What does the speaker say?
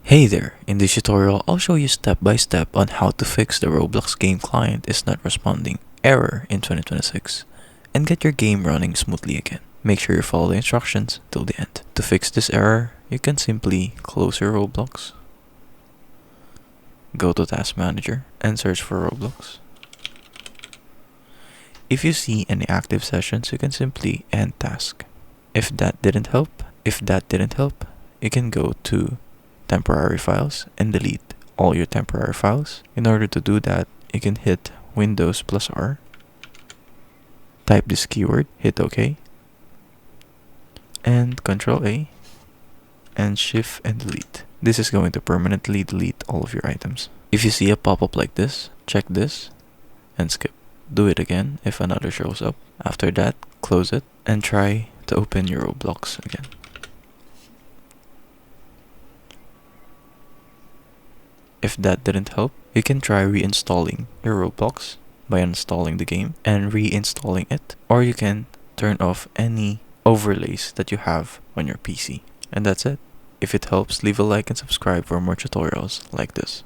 Hey there, in this tutorial I'll show you step by step on how to fix the Roblox game client is not responding error in 2026 and get your game running smoothly again. Make sure you follow the instructions till the end. To fix this error, you can simply close your Roblox, go to Task Manager and search for Roblox. If you see any active sessions, you can simply end task. If that didn't help, you can go to temporary files and delete all your temporary files. In order to do that, you can hit Windows plus R, type this keyword, hit OK, and Control A, and Shift and delete. This is going to permanently delete all of your items. If you see a pop-up like this, check this and skip. Do it again if another shows up. After that, close it and try to open your Roblox again. If that didn't help, you can try reinstalling your Roblox by uninstalling the game and reinstalling it, or you can turn off any overlays that you have on your PC. And that's it. If it helps, leave a like and subscribe for more tutorials like this.